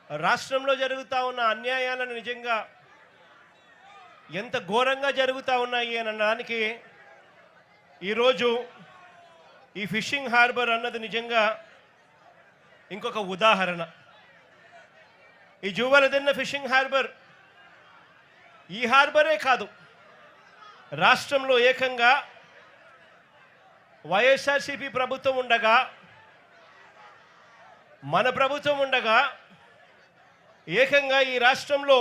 రాష్ట్రంలో జరుగుతూ ఉన్న అన్యాయాలను నిజంగా ఎంత ఘోరంగా జరుగుతూ ఉన్నాయి అని అనడానికి ఈరోజు ఈ ఫిషింగ్ హార్బర్ అన్నది నిజంగా ఇంకొక ఉదాహరణ. ఈ జువ్వలదిన్న ఫిషింగ్ హార్బర్ ఈ హార్బరే కాదు, రాష్ట్రంలో ఏకంగా వైఎస్ఆర్సీపీ ప్రభుత్వం ఉండగా, మన ప్రభుత్వం ఉండగా ఏకంగా ఈ రాష్ట్రంలో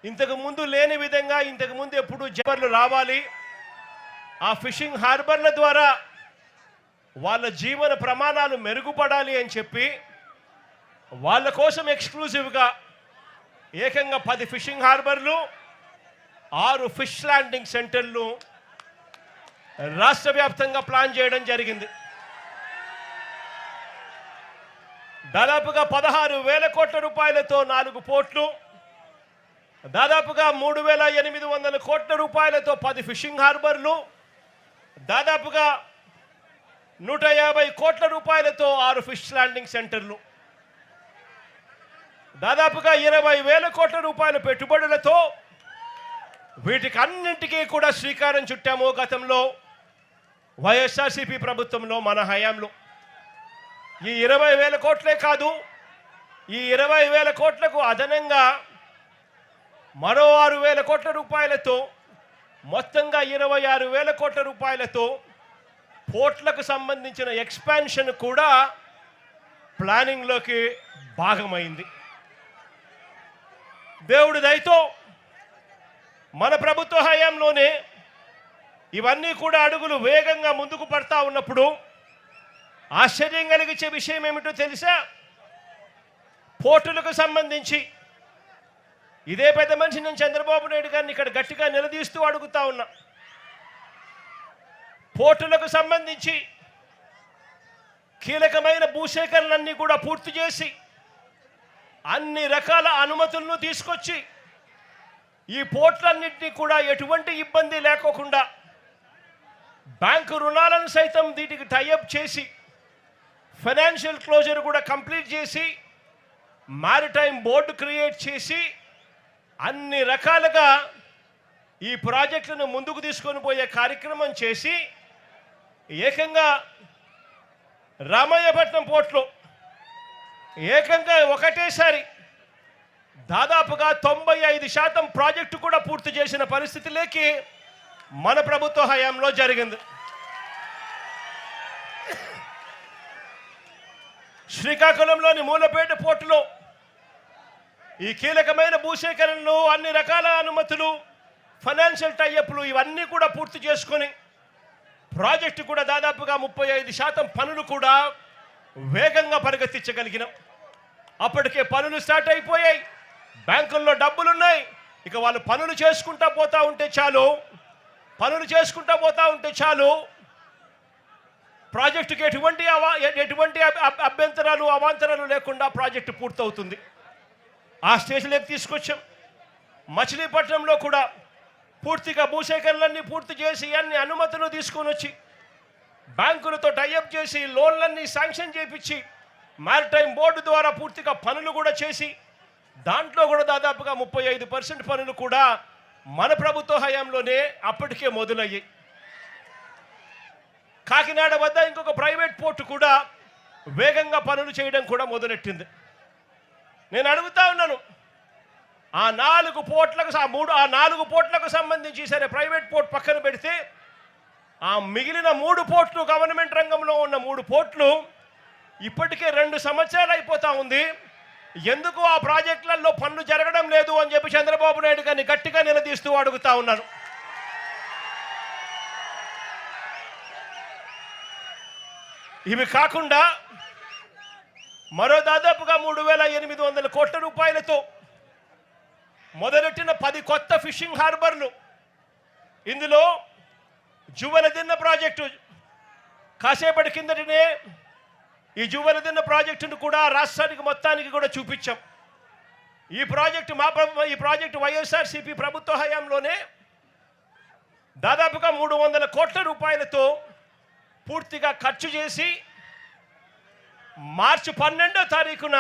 ఇంతకు ముందు లేని విధంగా ఇంతకు ముందు ఎప్పుడు జబర్లు రావాలి, ఆ ఫిషింగ్ హార్బర్ల ద్వారా వాళ్ళ జీవన ప్రమాణాలు మెరుగుపడాలి అని చెప్పి వాళ్ళ కోసం ఎక్స్క్లూజివ్గా ఏకంగా 10 ఫిషింగ్ హార్బర్లు, 6 ఫిష్ ల్యాండింగ్ సెంటర్లు రాష్ట్ర వ్యాప్తంగా ప్లాన్ చేయడం జరిగింది. దాదాపుగా 16,000 కోట్ల రూపాయలతో 4 పోర్ట్లు, దాదాపుగా 3,800 కోట్ల రూపాయలతో 10 ఫిషింగ్ హార్బర్లు, దాదాపుగా 150 కోట్ల రూపాయలతో 6 ఫిష్ ల్యాండింగ్ సెంటర్లు, దాదాపుగా 20,000 కోట్ల రూపాయల పెట్టుబడులతో వీటికి అన్నింటికీ కూడా శ్రీకారం చుట్టాము. గతంలో వైఎస్ఆర్సీపీ ప్రభుత్వంలో మన హయాంలో ఈ 20,000 కోట్లే కాదు, ఈ 20,000 కోట్లకు అదనంగా మరో 6,000 కోట్ల రూపాయలతో మొత్తంగా 26,000 కోట్ల రూపాయలతో పోర్ట్లకు సంబంధించిన ఎక్స్పాన్షన్ కూడా ప్లానింగ్లోకి భాగమైంది. దేవుడి దయతో మన ప్రభుత్వ హయాంలోనే ఇవన్నీ కూడా అడుగులు వేగంగా ముందుకు పడతా ఉన్నప్పుడు ఆశ్చర్యం కలిగించే విషయం ఏమిటో తెలుసా? పోర్టులకు సంబంధించి ఇదే పెద్ద మనిషి నేను చంద్రబాబు నాయుడు గారిని ఇక్కడ గట్టిగా నిలదీస్తూ అడుగుతా ఉన్నా. పోర్టులకు సంబంధించి కీలకమైన భూసేకరణలన్నీ కూడా పూర్తి చేసి అన్ని రకాల అనుమతులను తీసుకొచ్చి ఈ పోర్టులన్నింటినీ కూడా ఎటువంటి ఇబ్బంది లేకోకుండా బ్యాంకు రుణాలను సైతం వీటికి టైఅప్ చేసి ఫైనాన్షియల్ క్లోజర్ కూడా కంప్లీట్ చేసి మారిటైమ్ బోర్డు క్రియేట్ చేసి అన్ని రకాలుగా ఈ ప్రాజెక్టులను ముందుకు తీసుకొని పోయే కార్యక్రమం చేసి ఏకంగా రామయ్యపట్నం పోర్టులో ఏకంగా ఒకటేసారి దాదాపుగా 95% ప్రాజెక్టు కూడా పూర్తి చేసిన పరిస్థితిలోకి మన ప్రభుత్వ హయాంలో జరిగింది. శ్రీకాకుళంలోని మూలపేట పోర్టులో ఈ కీలకమైన భూసేకరణలు, అన్ని రకాల అనుమతులు, ఫైనాన్షియల్ టైఅప్లు ఇవన్నీ కూడా పూర్తి చేసుకొని ప్రాజెక్టు కూడా దాదాపుగా 35% పనులు కూడా వేగంగా పరిగెత్తించగలిగినాం. అప్పటికే పనులు స్టార్ట్ అయిపోయాయి, బ్యాంకుల్లో డబ్బులున్నాయి. ఇక వాళ్ళు పనులు చేసుకుంటా పోతా ఉంటే చాలు ప్రాజెక్టుకి ఎటువంటి అభ్యంతరాలు అవాంతరాలు లేకుండా ప్రాజెక్టు పూర్తవుతుంది. ఆ స్టేజ్లోకి తీసుకొచ్చాం. మచిలీపట్నంలో కూడా పూర్తిగా భూసేకరణలన్నీ పూర్తి చేసి అన్ని అనుమతులు తీసుకొని వచ్చి బ్యాంకులతో టైఅప్ చేసి లోన్లన్నీ శాంక్షన్ చేయించి మారిటైమ్ బోర్డు ద్వారా పూర్తిగా పనులు కూడా చేసి దాంట్లో కూడా దాదాపుగా 35% పనులు కూడా మన ప్రభుత్వ హయాంలోనే అప్పటికే మొదలయ్యాయి. కాకినాడ వద్ద ఇంకొక ప్రైవేట్ పోర్టు కూడా వేగంగా పనులు చేయడం కూడా మొదలెట్టింది. నేను అడుగుతా ఉన్నాను, ఆ 4 పోర్ట్లకు సంబంధించి సరే ప్రైవేట్ పోర్ట్ పక్కన పెడితే ఆ మిగిలిన 3 పోర్ట్లు, గవర్నమెంట్ రంగంలో ఉన్న 3 పోర్ట్లు ఇప్పటికే 2 సంవత్సరాలు అయిపోతా ఉంది. ఎందుకు ఆ ప్రాజెక్టులలో పనులు జరగడం లేదు అని చెప్పి చంద్రబాబు నాయుడు గారిని గట్టిగా నిలదీస్తూ అడుగుతా ఉన్నాను. ఇవి కాకుండా మరో దాదాపుగా 3,800 కోట్ల రూపాయలతో మొదలెట్టిన 10 కొత్త ఫిషింగ్ హార్బర్లు, ఇందులో జువ్వలదిన్న ప్రాజెక్టు కాసేపటి కిందటనే ఈ జువ్వలదిన్న ప్రాజెక్టును కూడా రాష్ట్రానికి మొత్తానికి కూడా చూపించాం. ఈ ప్రాజెక్టు వైఎస్ఆర్సీపీ ప్రభుత్వ హయాంలోనే దాదాపుగా 300 కోట్ల రూపాయలతో పూర్తిగా ఖర్చు చేసి మార్చి 12వ తారీఖున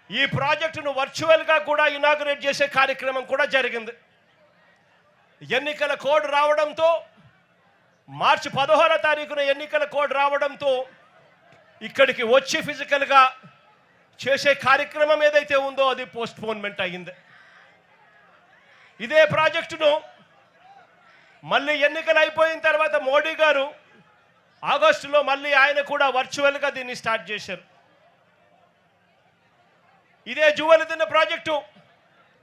ఈ ప్రాజెక్టును వర్చువల్గా కూడా ఇనాగ్రేట్ చేసే కార్యక్రమం కూడా జరిగింది. ఎన్నికల కోడ్ రావడంతో మార్చి 16వ తారీఖున ఎన్నికల కోడ్ రావడంతో ఇక్కడికి వచ్చి ఫిజికల్గా చేసే కార్యక్రమం ఏదైతే ఉందో అది పోస్ట్పోన్మెంట్ అయ్యింది. ఇదే ప్రాజెక్టును మళ్ళీ ఎన్నికలు అయిపోయిన తర్వాత మోడీ గారు ఆగస్టులో మళ్ళీ ఆయన కూడా వర్చువల్గా దీన్ని స్టార్ట్ చేశారు. ఇదే జువెలుదిన్న ప్రాజెక్టు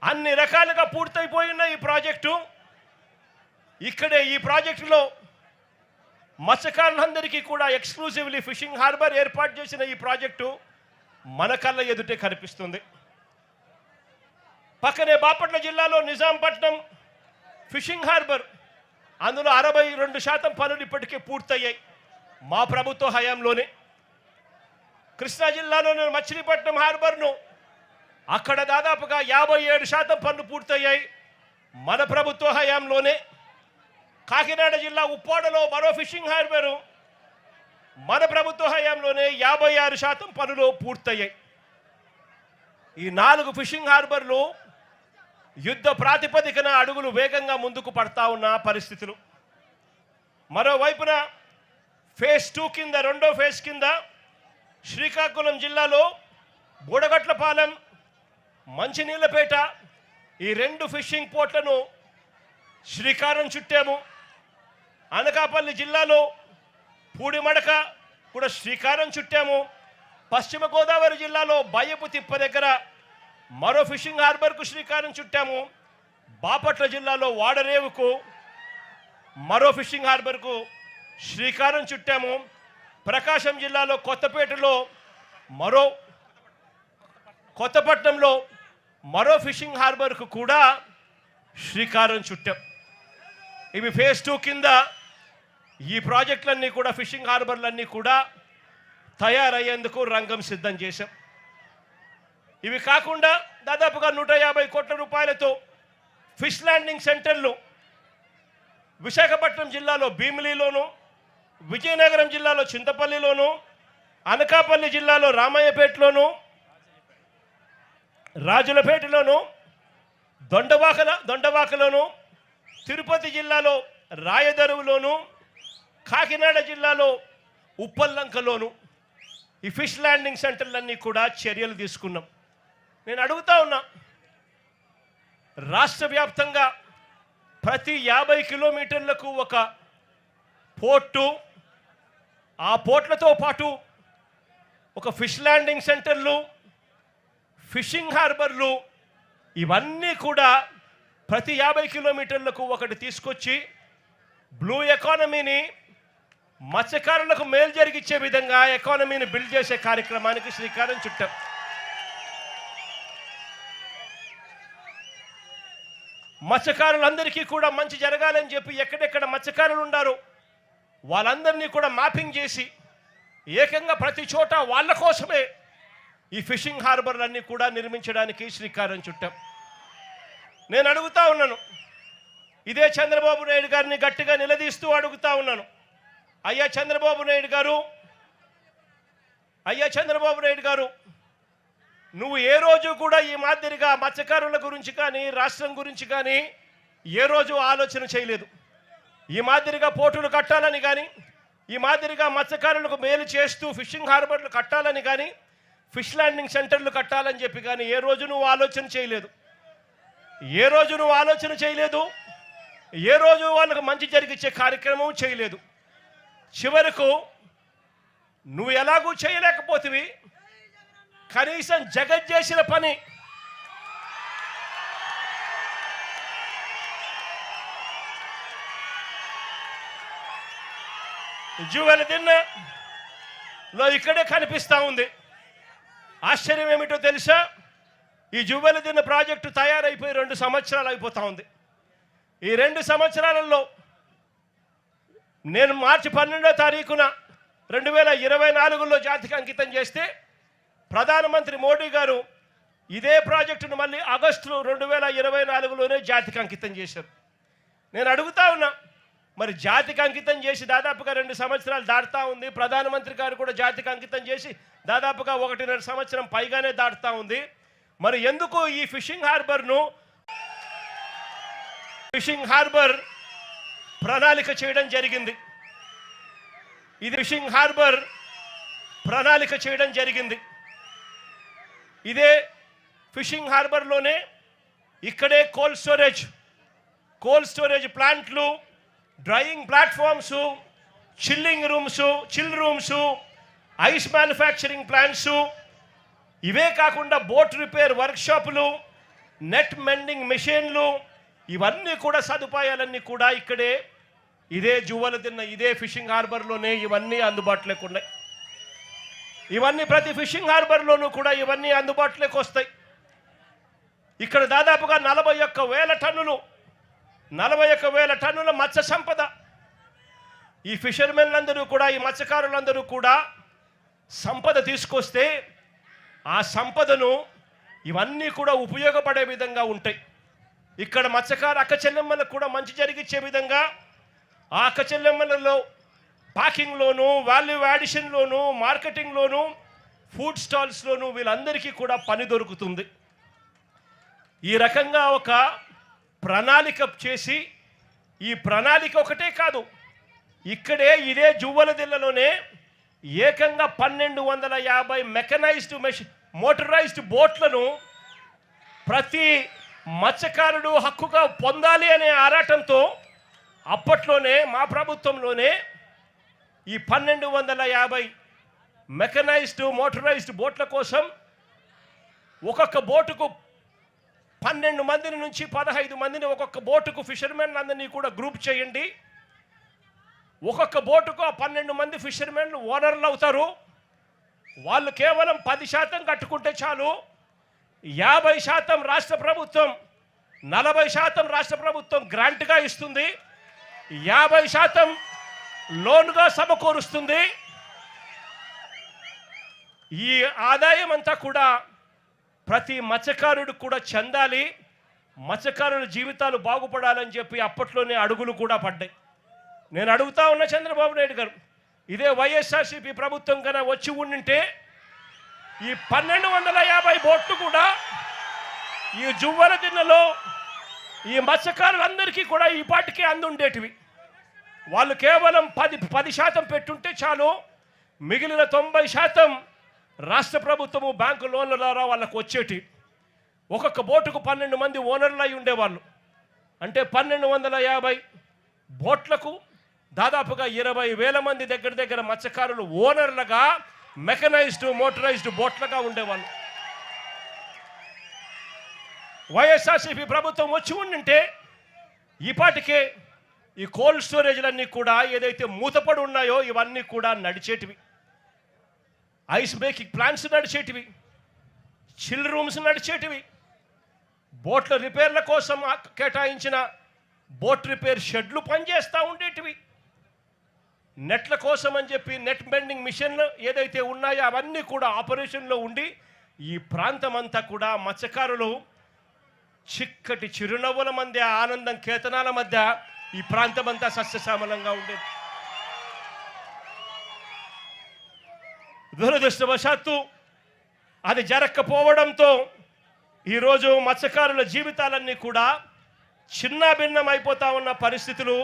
అన్ని రకాలుగా పూర్తయిపోయిన ఈ ప్రాజెక్టు ఇక్కడే ఈ ప్రాజెక్టులో మత్స్యకారులందరికీ కూడా ఎక్స్క్లూజివ్లీ ఫిషింగ్ హార్బర్ ఏర్పాటు చేసిన ఈ ప్రాజెక్టు మన కళ్ళ ఎదుటే కనిపిస్తుంది. పక్కనే బాపట్ల జిల్లాలో నిజాంపట్నం ఫిషింగ్ హార్బర్, అందులో 62% పనులు ఇప్పటికే పూర్తయ్యాయి మా ప్రభుత్వ హయాంలోనే. కృష్ణా జిల్లాలోని మచిలీపట్నం హార్బర్ను అక్కడ దాదాపుగా 57% పనులు పూర్తయ్యాయి మన ప్రభుత్వ హయాంలోనే. కాకినాడ జిల్లా ఉప్పాడలో మరో ఫిషింగ్ హార్బరు మన ప్రభుత్వ హయాంలోనే 56% పనులు పూర్తయ్యాయి. ఈ 4 ఫిషింగ్ హార్బర్లు యుద్ధ ప్రాతిపదికన అడుగులు వేగంగా ముందుకు పడతా ఉన్న పరిస్థితులు. మరోవైపున ఫేజ్ 2 కింద, రెండో ఫేజ్ కింద శ్రీకాకుళం జిల్లాలో బూడగట్లపాలెం, మంచినీళ్ళపేట ఈ 2 ఫిషింగ్ పోర్ట్లను శ్రీకారం చుట్టాము. అనకాపల్లి జిల్లాలో పూడిమడక కూడా శ్రీకారం చుట్టాము. పశ్చిమ గోదావరి జిల్లాలో బయ్యపు తిప్ప దగ్గర మరో ఫిషింగ్ హార్బర్కు శ్రీకారం చుట్టాము. బాపట్ల జిల్లాలో వాడరేవుకు మరో ఫిషింగ్ హార్బర్కు శ్రీకారం చుట్టాము. ప్రకాశం జిల్లాలో కొత్తపట్నంలో మరో ఫిషింగ్ హార్బర్కు కూడా శ్రీకారం చుట్టాం. ఇవి ఫేజ్ 2 కింద ఈ ప్రాజెక్టులన్నీ కూడా ఫిషింగ్ హార్బర్లన్నీ కూడా తయారయ్యేందుకు రంగం సిద్ధం చేశాం. ఇవి కాకుండా దాదాపుగా 150 కోట్ల రూపాయలతో ఫిష్ ల్యాండింగ్ సెంటర్లు విశాఖపట్నం జిల్లాలో భీమిలిలోను, విజయనగరం జిల్లాలో చింతపల్లిలోను, అనకాపల్లి జిల్లాలో రామయ్యపేటలోను, రాజులపేటలోను, దొండవాకలోను, తిరుపతి జిల్లాలో రాయదరువులోను, కాకినాడ జిల్లాలో ఉప్పల్లంకలోను ఈ ఫిష్ ల్యాండింగ్ సెంటర్లన్నీ కూడా చర్యలు తీసుకున్నాం. నేను అడుగుతా ఉన్నా, రాష్ట్ర వ్యాప్తంగా ప్రతి 50 కిలోమీటర్లకు ఒక పోర్టు, ఆ పోర్ట్లతో పాటు ఒక ఫిష్ ల్యాండింగ్ సెంటర్లు, ఫిషింగ్ హార్బర్లు ఇవన్నీ కూడా ప్రతి 50 కిలోమీటర్లకు ఒకటి తీసుకొచ్చి బ్లూ ఎకానమీని, మత్స్యకారులకు మేలు జరిగించే విధంగా ఎకానమీని బిల్డ్ చేసే కార్యక్రమానికి శ్రీకారం చుట్టాం. మత్స్యకారులందరికీ కూడా మంచి జరగాలని చెప్పి ఎక్కడెక్కడ మత్స్యకారులు ఉన్నారో వాళ్ళందరినీ కూడా మ్యాపింగ్ చేసి ఏకంగా ప్రతి చోట వాళ్ళ కోసమే ఈ ఫిషింగ్ హార్బర్లన్నీ కూడా నిర్మించడానికి శ్రీకారం చుట్టాం. నేను అడుగుతా ఉన్నాను, ఇదే చంద్రబాబు నాయుడు గారిని గట్టిగా నిలదీస్తూ అడుగుతా ఉన్నాను, అయ్యా చంద్రబాబు నాయుడు గారు, నువ్వు ఏ రోజు కూడా ఈ మాదిరిగా మత్స్యకారుల గురించి కానీ రాష్ట్రం గురించి కానీ ఏ రోజు ఆలోచన చేయలేదు. ఈ మాదిరిగా పోర్టులు కట్టాలని కానీ, ఈ మాదిరిగా మత్స్యకారులకు మేలు చేస్తూ ఫిషింగ్ హార్బర్లు కట్టాలని కానీ, ఫిష్ ల్యాండింగ్ సెంటర్లు కట్టాలని చెప్పి కానీ ఏ రోజు నువ్వు ఆలోచన చేయలేదు. ఏ రోజు వాళ్ళకు మంచి జరిగించే కార్యక్రమం చేయలేదు. చివరకు నువ్వు ఎలాగూ చేయలేకపోతివి, కనీసం జగత్ చేసిన పని జువెలుదిన్నలో ఇక్కడే కనిపిస్తూ ఉంది. ఆశ్చర్యం ఏమిటో తెలుసా, ఈ జువెలుదిన్న ప్రాజెక్టు తయారైపోయి 2 సంవత్సరాలు అయిపోతూ ఉంది. ఈ 2 సంవత్సరాలలో నేను మార్చి 12వ తారీఖున 2024లో జాతికి అంకితం చేస్తే ప్రధానమంత్రి మోడీ గారు ఇదే ప్రాజెక్టును మళ్ళీ ఆగస్టు 2024లోనే జాతికి అంకితం చేశారు. నేను అడుగుతా ఉన్నా, మరి జాతికి అంకితం చేసి దాదాపుగా 2 సంవత్సరాలు దాటుతూ ఉంది. ప్రధానమంత్రి గారు కూడా జాతికి అంకితం చేసి దాదాపుగా 1.5 సంవత్సరం పైగానే దాటుతూ ఉంది. మరి ఎందుకు ఈ ఫిషింగ్ హార్బర్ ప్రణాళిక చేయడం జరిగింది. ఇది ఫిషింగ్ హార్బర్ ప్రణాళిక చేయడం జరిగింది. ఇదే ఫిషింగ్ హార్బర్లోనే ఇక్కడే కోల్డ్ స్టోరేజ్ ప్లాంట్లు, drying platforms, chill rooms, ice manufacturing plants, ఇవే కాకుండా బోట్ రిపేర్ వర్క్షాపులు, నెట్ మెండింగ్ మెషిన్లు, ఇవన్నీ కూడా సదుపాయాలన్నీ కూడా ఇక్కడే ఇదే జువ్వలదిన్న ఇదే ఫిషింగ్ హార్బర్లోనే ఇవన్నీ అందుబాటులోకి ఉన్నాయి. ఇవన్నీ ప్రతి ఫిషింగ్ హార్బర్లోనూ కూడా ఇవన్నీ అందుబాటులోకి వస్తాయి. ఇక్కడ దాదాపుగా 41,000 టన్నుల మత్స్య సంపద. ఈ ఫిషర్మెన్లందరూ కూడా, ఈ మత్స్యకారులందరూ కూడా సంపద తీసుకొస్తే ఆ సంపదను ఇవన్నీ కూడా ఉపయోగపడే విధంగా ఉంటాయి. ఇక్కడ మత్స్యకారు అక్క చెల్లెమ్మలకు కూడా మంచి జరిగించే విధంగా ఆ అక్క చెల్లెమ్మలలో ప్యాకింగ్లోను, వాల్యూ యాడిషన్లోను, మార్కెటింగ్లోను, ఫుడ్ స్టాల్స్లోను వీళ్ళందరికీ కూడా పని దొరుకుతుంది. ఈ రకంగా ఒక ప్రణాళిక చేసి, ఈ ప్రణాళిక ఒకటే కాదు, ఇక్కడే ఇదే జువ్వలదిన్నలోనే ఏకంగా 1250 మోటరైజ్డ్ బోట్లను ప్రతి మత్స్యకారుడు హక్కుగా పొందాలి అనే ఆరాటంతో అప్పట్లోనే మా ప్రభుత్వంలోనే ఈ 1250 మోటరైజ్డ్ బోట్ల కోసం ఒక్కొక్క బోటుకు 12 మందిని నుంచి 15 మందిని ఒక్కొక్క బోటుకు ఫిషర్మెన్ అందరినీ కూడా గ్రూప్ చేయండి. ఒక్కొక్క బోటుకు ఆ 12 మంది ఫిషర్మెన్లు ఓనర్లు అవుతారు. వాళ్ళు కేవలం 10% కట్టుకుంటే చాలు. 50% రాష్ట్ర ప్రభుత్వం, 40% రాష్ట్ర ప్రభుత్వం గ్రాంట్గా ఇస్తుంది, 50% లోన్గా సమకూరుస్తుంది. ఈ ఆదాయం అంతా కూడా ప్రతి మత్స్యకారుడు కూడా చెందాలి, మత్స్యకారుల జీవితాలు బాగుపడాలని చెప్పి అప్పట్లోనే అడుగులు కూడా పడ్డాయి. నేను అడుగుతా ఉన్న చంద్రబాబు నాయుడు గారు, ఇదే వైఎస్ఆర్సీపీ ప్రభుత్వం కన్నా వచ్చి ఉండింటే ఈ 1250 బోట్లు కూడా ఈ జువ్వలదిన్నలో ఈ మత్స్యకారులందరికీ కూడా ఈ పాటికి అందుండేటివి. వాళ్ళు కేవలం 10% పెట్టుంటే చాలు, మిగిలిన 90% రాష్ట్ర ప్రభుత్వము బ్యాంకు లోన్ల ద్వారా వాళ్ళకు వచ్చేటి. ఒక్కొక్క బోటుకు 12 మంది ఓనర్లు అయి ఉండేవాళ్ళు. అంటే 1250 బోట్లకు దాదాపుగా 20,000 మంది దగ్గర మత్స్యకారులు ఓనర్లుగా, మోటరైజ్డ్ బోట్లుగా ఉండేవాళ్ళు. వైఎస్ఆర్సీపీ ప్రభుత్వం వచ్చి ఉండింటే ఈపాటికే ఈ కోల్డ్ స్టోరేజ్లన్నీ కూడా ఏదైతే మూతపడి ఉన్నాయో ఇవన్నీ కూడా నడిచేటివి. ఐస్ మేకింగ్ ప్లాంట్స్ నడిచేటివి, చిల్ రూమ్స్ నడిచేటివి, బోట్ల రిపేర్ల కోసం కేటాయించిన బోట్ రిపేర్ షెడ్లు పనిచేస్తూ ఉండేటివి. నెట్ల కోసం అని చెప్పి నెట్ బెండింగ్ మిషన్లు ఏదైతే ఉన్నాయో అవన్నీ కూడా ఆపరేషన్లో ఉండి ఈ ప్రాంతం అంతా కూడా మత్స్యకారులు చిక్కటి చిరునవ్వుల మధ్య, ఆనందం కేతనాల మధ్య ఈ ప్రాంతం అంతా సస్యశ్యామలంగా ఉండేది. దురదృష్టవశాత్తు అది జరగకపోవడంతో ఈరోజు మత్స్యకారుల జీవితాలన్నీ కూడా చిన్నాభిన్నం అయిపోతూ ఉన్న పరిస్థితులు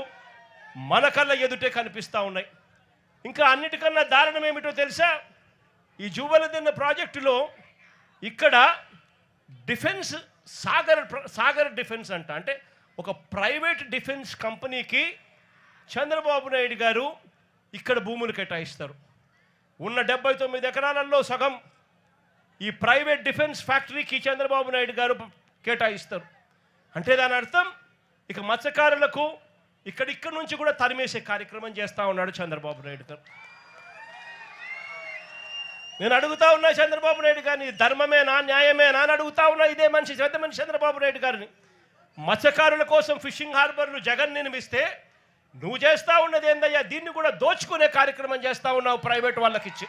మన కళ్ళ ఎదుటే కనిపిస్తూ ఉన్నాయి. ఇంకా అన్నిటికన్నా దారుణం ఏమిటో తెలుసా? ఈ జువ్వలదిన్న ప్రాజెక్టులో ఇక్కడ డిఫెన్స్ సాగర్ డిఫెన్స్ అంటే ఒక ప్రైవేట్ డిఫెన్స్ కంపెనీకి చంద్రబాబు నాయుడు గారు ఇక్కడ భూములు కేటాయిస్తారు. ఉన్న 79 ఎకరాలలో సగం ఈ ప్రైవేట్ డిఫెన్స్ ఫ్యాక్టరీకి చంద్రబాబు నాయుడు గారు కేటాయిస్తారు. అంటే దాని అర్థం ఇక మత్స్యకారులకు ఇక్కడ నుంచి కూడా తరిమేసే కార్యక్రమం చేస్తూ ఉన్నాడు చంద్రబాబు నాయుడు గారు. నేను అడుగుతా ఉన్నా చంద్రబాబు నాయుడు గారిని, ధర్మమేనా న్యాయమేనా అని అడుగుతా ఉన్నా ఇదే పెద్ద మనిషి చంద్రబాబు నాయుడు గారిని. మత్స్యకారుల కోసం ఫిషింగ్ హార్బర్లు జగన్ నిర్మిస్తే నువ్వు చేస్తూ ఉన్నది ఏందయ్యా? దీన్ని కూడా దోచుకునే కార్యక్రమం చేస్తూ ఉన్నావు ప్రైవేట్ వాళ్ళకి ఇచ్చి.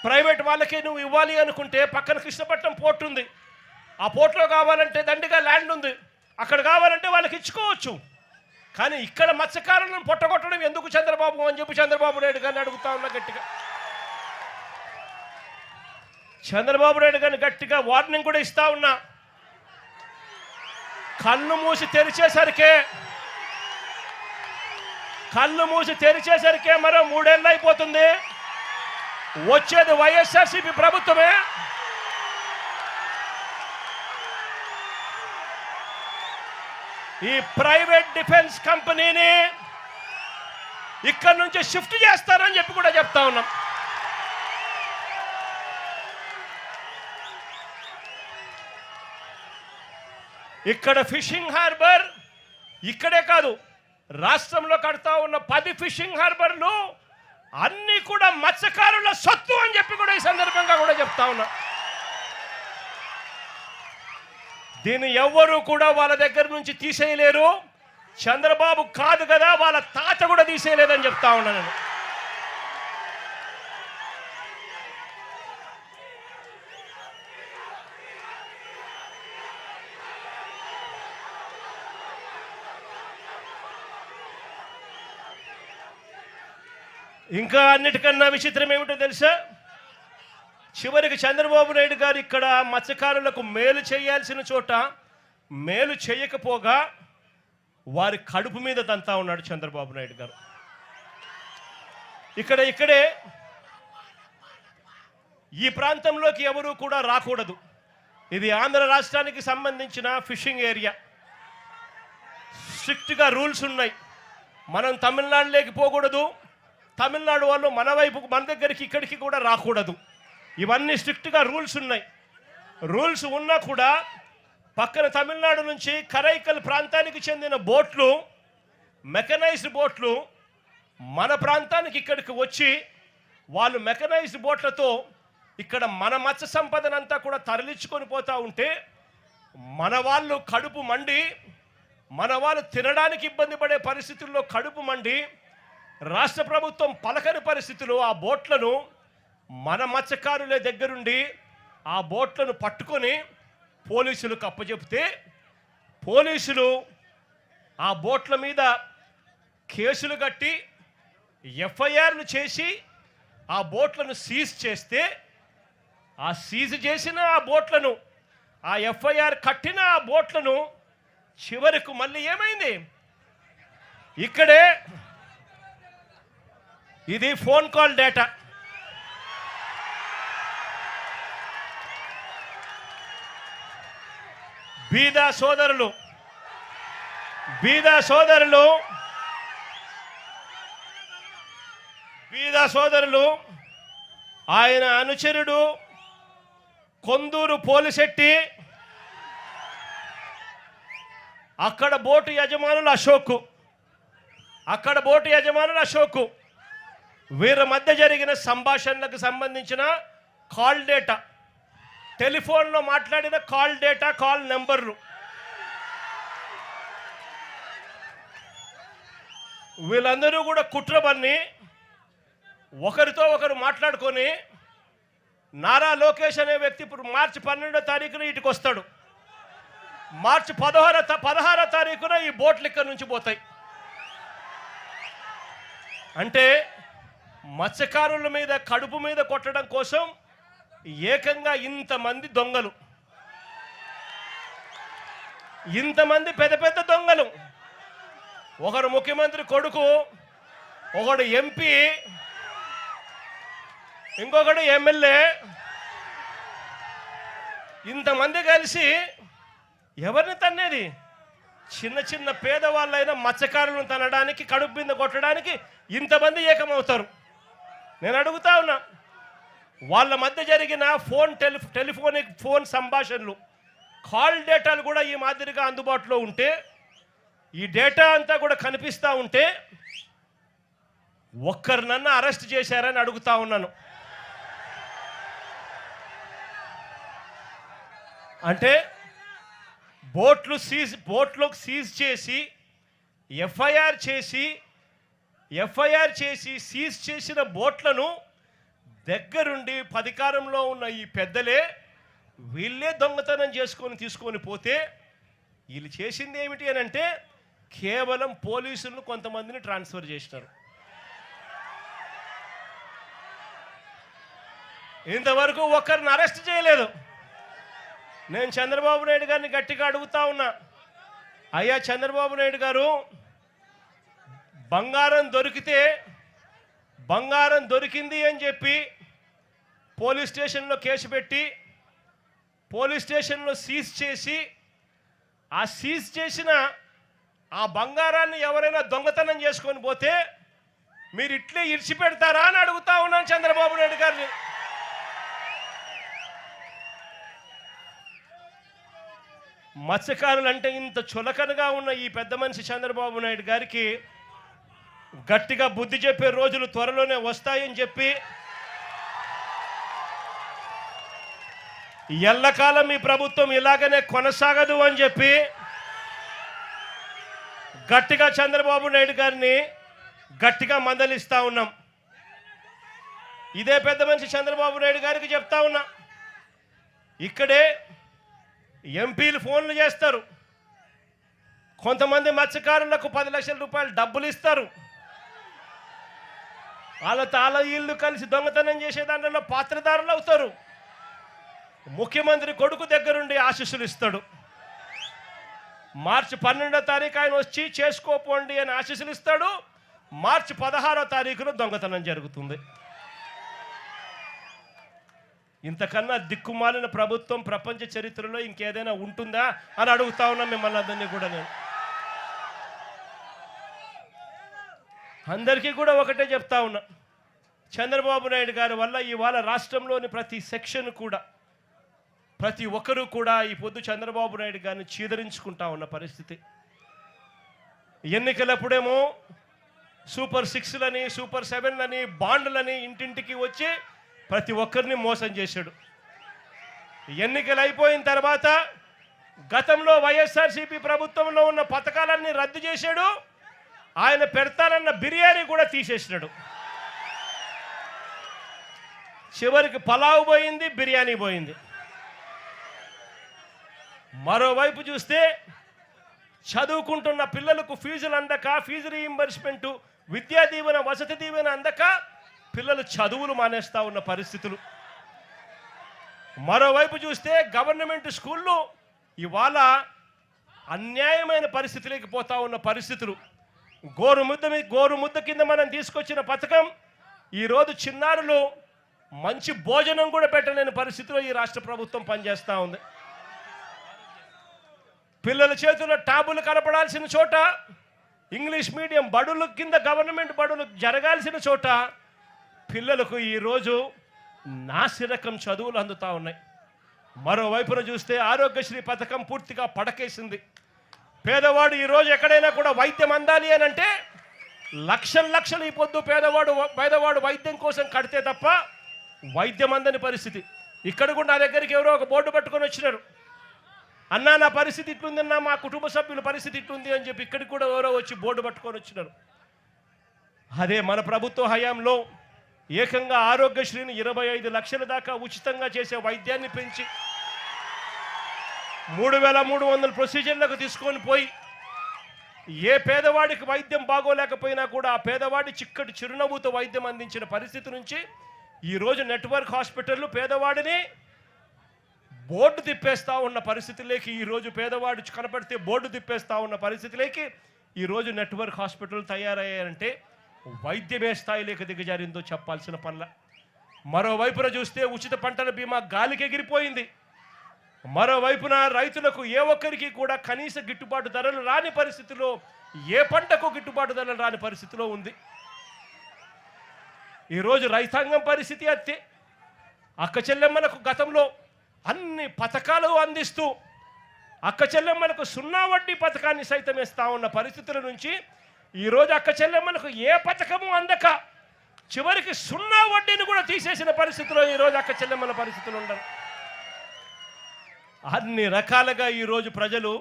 ప్రైవేట్ వాళ్ళకి నువ్వు ఇవ్వాలి అనుకుంటే పక్కన కృష్ణపట్నం పోర్ట్ ఉంది, ఆ పోర్ట్లో కావాలంటే దండిగా ల్యాండ్ ఉంది, అక్కడ కావాలంటే వాళ్ళకి ఇచ్చుకోవచ్చు. కానీ ఇక్కడ మత్స్యకారులను పొట్టగొట్టడం ఎందుకు చంద్రబాబు అని చెప్పి చంద్రబాబు నాయుడు గారిని అడుగుతా ఉన్నా గట్టిగా. చంద్రబాబు నాయుడు గారిని గట్టిగా వార్నింగ్ కూడా ఇస్తా ఉన్నా. కళ్ళు మూసి తెరిచేసరికే మరో 3 ఏళ్ళు అయిపోతుంది. వచ్చేది వైఎస్ఆర్సీపీ ప్రభుత్వమే. ఈ ప్రైవేట్ డిఫెన్స్ కంపెనీని ఇక్కడి నుంచి షిఫ్ట్ చేస్తారని చెప్పి కూడా చెప్తా ఉన్నాం. ఇక్కడ ఫిషింగ్ హార్బర్ ఇక్కడే కాదు, రాష్ట్రంలో కడతా ఉన్న 10 ఫిషింగ్ హార్బర్లు అన్నీ కూడా మత్స్యకారుల సొత్తు అని చెప్పి కూడా ఈ సందర్భంగా కూడా చెప్తా ఉన్నా. దీన్ని ఎవ్వరూ కూడా వాళ్ళ దగ్గర నుంచి తీసేయలేరు. చంద్రబాబు కాదు కదా, వాళ్ళ తాత కూడా తీసేయలేదని చెప్తా ఉన్నా నేను. ఇంకా అన్నిటికన్నా విచిత్రం ఏమిటో తెలుసా? చివరికి చంద్రబాబు నాయుడు గారు ఇక్కడ మత్స్యకారులకు మేలు చేయాల్సిన చోట మేలు చేయకపోగా వారి కడుపు మీద తంతా ఉన్నాడు చంద్రబాబు నాయుడు గారు. ఇక్కడే ఈ ప్రాంతంలోకి ఎవరూ కూడా రాకూడదు. ఇది ఆంధ్ర రాష్ట్రానికి సంబంధించిన ఫిషింగ్ ఏరియా. స్ట్రిక్ట్గా రూల్స్ ఉన్నాయి. మనం తమిళనాడులోకి పోకూడదు, తమిళనాడు వాళ్ళు మన దగ్గరికి ఇక్కడికి కూడా రాకూడదు. ఇవన్నీ స్ట్రిక్ట్గా రూల్స్ ఉన్నాయి. రూల్స్ ఉన్నా కూడా పక్కన తమిళనాడు నుంచి కరైకల్ ప్రాంతానికి చెందిన బోట్లు, మెకనైజ్డ్ బోట్లు మన ప్రాంతానికి ఇక్కడికి వచ్చి వాళ్ళు మెకనైజ్డ్ బోట్లతో ఇక్కడ మన మత్స్య సంపదనంతా కూడా తరలించుకొని పోతూ ఉంటే మన వాళ్ళు కడుపు మండి, మన వాళ్ళు తినడానికి ఇబ్బంది పడే పరిస్థితుల్లో కడుపు మండి రాష్ట్ర ప్రభుత్వం పలకని పరిస్థితుల్లో ఆ బోట్లను మన మత్స్యకారులే దగ్గరుండి ఆ బోట్లను పట్టుకొని పోలీసులకు అప్పచెప్తే పోలీసులు ఆ బోట్ల మీద కేసులు కట్టి ఎఫ్ఐఆర్లు చేసి ఆ బోట్లను సీజ్ చేస్తే ఆ సీజ్ చేసిన ఆ బోట్లను, ఆ ఎఫ్ఐఆర్ కట్టిన ఆ బోట్లను చివరకు మళ్ళీ ఏమైంది? ఇక్కడే ఇది ఫోన్ కాల్ డేటా. బీదా సోదరులు ఆయన అనుచరుడు కొందూరు పోలిశెట్టి, అక్కడ బోటు యజమానులు అశోక్, వీరి మధ్య జరిగిన సంభాషణలకు సంబంధించిన కాల్ డేటా, టెలిఫోన్లో మాట్లాడిన కాల్ డేటా, కాల్ నెంబర్లు, వీళ్ళందరూ కూడా కుట్రబన్ని ఒకరితో ఒకరు మాట్లాడుకొని నారా లోకేష్ అనే వ్యక్తి ఇప్పుడు మార్చి 12వ తారీఖున ఇటుకు వస్తాడు. మార్చి 16వ తారీఖున ఈ బోట్లు ఇక్కడ నుంచి పోతాయి. అంటే మత్స్యకారుల మీద కడుపు మీద కొట్టడం కోసం ఏకంగా ఇంతమంది దొంగలు, ఇంతమంది పెద్ద దొంగలు, ఒకరు ముఖ్యమంత్రి కొడుకు, ఒకడు ఎంపీ, ఇంకొకడు ఎమ్మెల్యే, ఇంతమంది కలిసి ఎవరిని తన్నేది? చిన్న పేదవాళ్ళైన మత్స్యకారులను తనడానికి, కడుపు మీద కొట్టడానికి ఇంతమంది ఏకమవుతారు. నేను అడుగుతా ఉన్నా, వాళ్ళ మధ్య జరిగిన టెలిఫోనిక్ ఫోన్ సంభాషణలు, కాల్ డేటాలు కూడా ఈ మాదిరిగా అందుబాటులో ఉంటే, ఈ డేటా అంతా కూడా కనిపిస్తూ ఉంటే ఒక్కరినన్నా అరెస్ట్ చేశారని అడుగుతా ఉన్నాను. అంటే బోట్లకు సీజ్ చేసి ఎఫ్ఐఆర్ చేసి సీజ్ చేసిన బోట్లను దగ్గరుండి అధికారంలో ఉన్న ఈ పెద్దలే వీళ్ళే దొంగతనం తీసుకొని పోతే వీళ్ళు చేసింది ఏమిటి అని అంటే కేవలం పోలీసులను కొంతమందిని ట్రాన్స్ఫర్ చేసినారు. ఇంతవరకు ఒక్కరిని అరెస్ట్ చేయలేదు. నేను చంద్రబాబు నాయుడు గారిని గట్టిగా అడుగుతా ఉన్నా, అయ్యా చంద్రబాబు నాయుడు గారు, బంగారం దొరికింది అని చెప్పి పోలీస్ స్టేషన్లో కేసు పెట్టి పోలీస్ స్టేషన్లో సీజ్ చేసి ఆ సీజ్ చేసిన ఆ బంగారాన్ని ఎవరైనా దొంగతనం చేసుకొని పోతే మీరు ఇట్లే ఇడిచిపెడతారా అని అడుగుతా ఉన్నాను చంద్రబాబు నాయుడు గారిని. మత్స్యకారులు అంటే ఇంత చులకనగా ఉన్న ఈ పెద్ద మనిషి చంద్రబాబు నాయుడు గారికి గట్టిగా బుద్ధి చెప్పే రోజులు త్వరలోనే వస్తాయని చెప్పి, ఎల్లకాలం ఈ ప్రభుత్వం ఇలాగనే కొనసాగదు అని చెప్పి గట్టిగా చంద్రబాబు నాయుడు గారిని గట్టిగా మందలిస్తా ఉన్నాం. ఇదే పెద్ద మనిషి చంద్రబాబు నాయుడు గారికి చెప్తా ఉన్నా, ఇక్కడే ఎంపీలు ఫోన్లు చేస్తారు, కొంతమంది మత్స్యకారులకు 10 లక్షల రూపాయలు డబ్బులు ఇస్తారు, వాళ్ళ ఇల్లు కలిసి దొంగతనం చేసే దాంట్లో పాత్రదారులు అవుతారు. ముఖ్యమంత్రి కొడుకు దగ్గరుండి ఆశీస్సులు ఇస్తాడు. మార్చి 12వ తారీఖు ఆయన వచ్చి చేసుకోపోండి అని ఆశీస్సులు ఇస్తాడు. మార్చి 16వ తారీఖున దొంగతనం జరుగుతుంది. ఇంతకన్నా దిక్కుమాలిన ప్రభుత్వం ప్రపంచ చరిత్రలో ఇంకేదైనా ఉంటుందా అని అడుగుతా ఉన్నా మిమ్మల్ని అందరినీ కూడా. నేను అందరికీ కూడా ఒకటే చెప్తా ఉన్నా, చంద్రబాబు నాయుడు గారి వల్ల ఇవాళ రాష్ట్రంలోని ప్రతి సెక్షన్ కూడా, ప్రతి ఒక్కరూ కూడా ఈ పొద్దు చంద్రబాబు నాయుడు గారిని చీదరించుకుంటా ఉన్న పరిస్థితి. ఎన్నికలప్పుడేమో సూపర్ 6లని, సూపర్ 7లని, బాండ్లని ఇంటింటికి వచ్చి ప్రతి ఒక్కరిని మోసం చేశాడు. ఎన్నికలు అయిపోయిన తర్వాత గతంలో వైఎస్ఆర్సీపీ ప్రభుత్వంలో ఉన్న పథకాలన్నీ రద్దు చేశాడు. ఆయన పెడతానన్న బిర్యానీ కూడా తీసేసినాడు. చివరికి పలావ్ పోయింది, బిర్యానీ పోయింది. మరోవైపు చూస్తే చదువుకుంటున్న పిల్లలకు ఫీజులు అందక, ఫీజు రీయింబర్స్మెంటు, విద్యా దీవెన, వసతి దీవెన అందక పిల్లలు చదువులు మానేస్తూ ఉన్న పరిస్థితులు. మరోవైపు చూస్తే గవర్నమెంట్ స్కూళ్ళు ఇవాళ అన్యాయమైన పరిస్థితులకి పోతా ఉన్న పరిస్థితులు. గోరుముద్ద కింద మనం తీసుకొచ్చిన పథకం ఈరోజు చిన్నారులు మంచి భోజనం కూడా పెట్టలేని పరిస్థితిలో ఈ రాష్ట్ర ప్రభుత్వం పనిచేస్తూ ఉంది. పిల్లల చేతుల్లో ట్యాబులు కనపడాల్సిన చోట, ఇంగ్లీష్ మీడియం బడుల కింద గవర్నమెంట్ బడులు జరగాల్సిన చోట పిల్లలకు ఈరోజు నాసిరకం చదువులు అందుతూ ఉన్నాయి. మరోవైపున చూస్తే ఆరోగ్యశ్రీ పథకం పూర్తిగా పడకేసింది. పేదవాడు ఈరోజు ఎక్కడైనా కూడా వైద్యం అందాలి అని అంటే లక్షలు ఈ పొద్దు పేదవాడు వైద్యం కోసం కడితే తప్ప వైద్యం అందని పరిస్థితి. ఇక్కడ కూడా నా దగ్గరికి ఎవరో ఒక బోర్డు పట్టుకొని వచ్చినారు, అన్నా నా పరిస్థితి ఇట్లుందన్నా, మా కుటుంబ సభ్యుల పరిస్థితి ఇట్లుంది అని చెప్పి ఇక్కడికి కూడా ఎవరో వచ్చి బోర్డు పట్టుకొని వచ్చినారు. అదే మన ప్రభుత్వ హయాంలో ఏకంగా ఆరోగ్యశ్రీని 25 లక్షల దాకా ఉచితంగా చేసే వైద్యాన్ని పెంచి 3300 ప్రొసీజర్లకు తీసుకొని పోయి ఏ పేదవాడికి వైద్యం బాగోలేకపోయినా కూడా ఆ పేదవాడి చిక్కటి చిరునవ్వుతో వైద్యం అందించిన పరిస్థితి నుంచి ఈరోజు నెట్వర్క్ హాస్పిటళ్ళు పేదవాడిని బోర్డు తిప్పేస్తూ ఉన్న పరిస్థితులేకి, ఈరోజు పేదవాడు కనపడితే బోర్డు తిప్పేస్తూ ఉన్న పరిస్థితులేకి ఈరోజు నెట్వర్క్ హాస్పిటల్ తయారయ్యారంటే వైద్యమే స్థాయిలోకి దిగజారిందో చెప్పాల్సిన పనుల. మరోవైపున చూస్తే ఉచిత పంటల బీమా గాలికి ఎగిరిపోయింది. మరోవైపున రైతులకు ఏ ఒక్కరికి కూడా కనీస గిట్టుబాటు ధరలు రాని పరిస్థితిలో, ఏ పంటకు గిట్టుబాటు ధరలు రాని పరిస్థితిలో ఉంది. ఈరోజు రైతాంగం పరిస్థితి అంతే. అక్క చెల్లెమ్మలకు గతంలో అన్ని పథకాలు అందిస్తూ అక్క చెల్లెమ్మలకు 0 వడ్డీ పథకాన్ని సైతం ఇస్తా ఉన్న పరిస్థితుల నుంచి ఈరోజు అక్క చెల్లెమ్మలకు ఏ పథకము అందక చివరికి 0 వడ్డీని కూడా తీసేసిన పరిస్థితిలో ఈరోజు అక్క చెల్లెమ్మల పరిస్థితులు ఉండరు. అన్ని రకాలుగా ఈరోజు ప్రజలు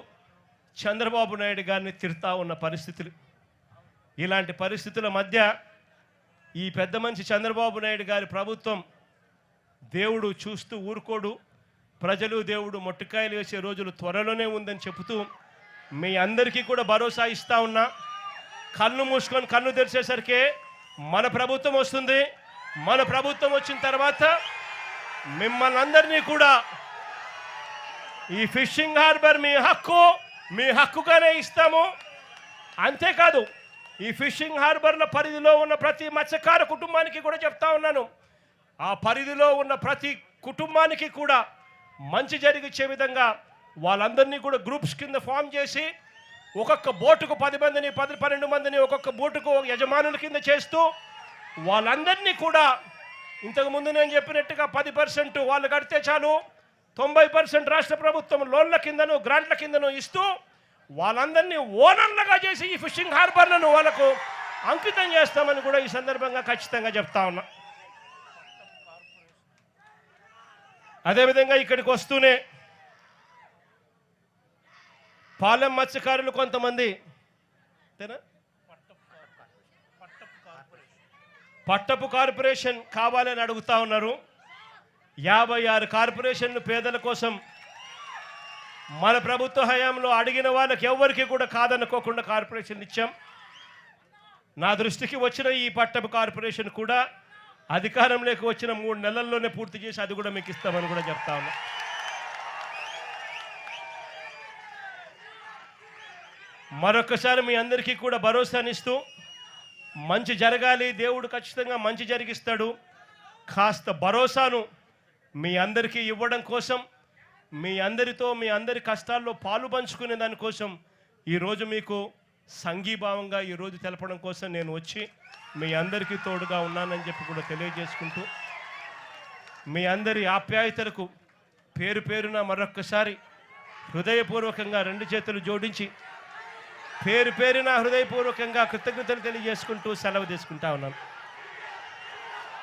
చంద్రబాబు నాయుడు గారిని తిడతా ఉన్న పరిస్థితులు. ఇలాంటి పరిస్థితుల మధ్య ఈ పెద్ద మనిషి చంద్రబాబు నాయుడు గారి ప్రభుత్వం దేవుడు చూస్తూ ఊరుకోడు, ప్రజలు దేవుడు మొట్టికాయలు వేసే రోజులు త్వరలోనే ఉందని చెబుతూ మీ అందరికీ కూడా భరోసా ఇస్తా ఉన్నా. కన్ను మూసుకొని కన్ను తెరిచేసరికి మన ప్రభుత్వం వస్తుంది. మన ప్రభుత్వం వచ్చిన తర్వాత మిమ్మల్ని అందరినీ కూడా ఈ ఫిషింగ్ హార్బర్ మీ హక్కుగానే ఇస్తాము. అంతేకాదు ఈ ఫిషింగ్ హార్బర్ల పరిధిలో ఉన్న ప్రతి మత్స్యకార కుటుంబానికి కూడా చెప్తా ఉన్నాను, ఆ పరిధిలో ఉన్న ప్రతి కుటుంబానికి కూడా మంచి జరిగించే విధంగా వాళ్ళందరినీ కూడా గ్రూప్స్ కింద ఫామ్ చేసి ఒక్కొక్క బోటుకు 10 మందిని 12 మందిని ఒక్కొక్క బోటుకు యజమానుల కింద చేస్తూ వాళ్ళందరినీ కూడా ఇంతకుముందు నేను చెప్పినట్టుగా 10% వాళ్ళు కడితే చాలు, 90% రాష్ట్ర ప్రభుత్వం లోన్ల కిందను గ్రాంట్ల కిందను ఇస్తూ వాళ్ళందరినీ ఓనర్లుగా చేసి ఈ ఫిషింగ్ హార్బర్లను వాళ్ళకు అంకితం చేస్తామని కూడా ఈ సందర్భంగా ఖచ్చితంగా చెప్తా ఉన్నా. అదేవిధంగా ఇక్కడికి వస్తూనే పాలెం మత్స్యకారులు కొంతమంది పట్టపు కార్పొరేషన్ కావాలని అడుగుతా ఉన్నారు. 56 కార్పొరేషన్లు పేదల కోసం మన ప్రభుత్వ హయాంలో అడిగిన వాళ్ళకి ఎవరికి కూడా కాదనుకోకుండా కార్పొరేషన్ ఇచ్చాం. నా దృష్టికి వచ్చిన ఈ పట్టపు కార్పొరేషన్ కూడా అధికారంలోకి వచ్చిన 3 నెలల్లోనే పూర్తి చేసి అది కూడా మీకు ఇస్తామని కూడా చెప్తా ఉన్నా. మరొకసారి మీ అందరికీ కూడా భరోసానిస్తూ మంచి జరగాలి, దేవుడు ఖచ్చితంగా మంచి జరిగిస్తాడు, కాస్త భరోసాను మీ అందరికీ ఇవ్వడం కోసం, మీ అందరితో మీ అందరి కష్టాల్లో పాలు పంచుకునే దానికోసం ఈరోజు మీకు సంఘీభావంగా ఈరోజు తెలపడం కోసం నేను వచ్చి మీ అందరికీ తోడుగా ఉన్నానని చెప్పి కూడా తెలియజేసుకుంటూ మీ అందరి ఆప్యాయతలకు పేరు పేరున మరొక్కసారి హృదయపూర్వకంగా 2 చేతులు జోడించి పేరు పేరున హృదయపూర్వకంగా కృతజ్ఞతలు తెలియజేసుకుంటూ సెలవు తీసుకుంటా ఉన్నాను.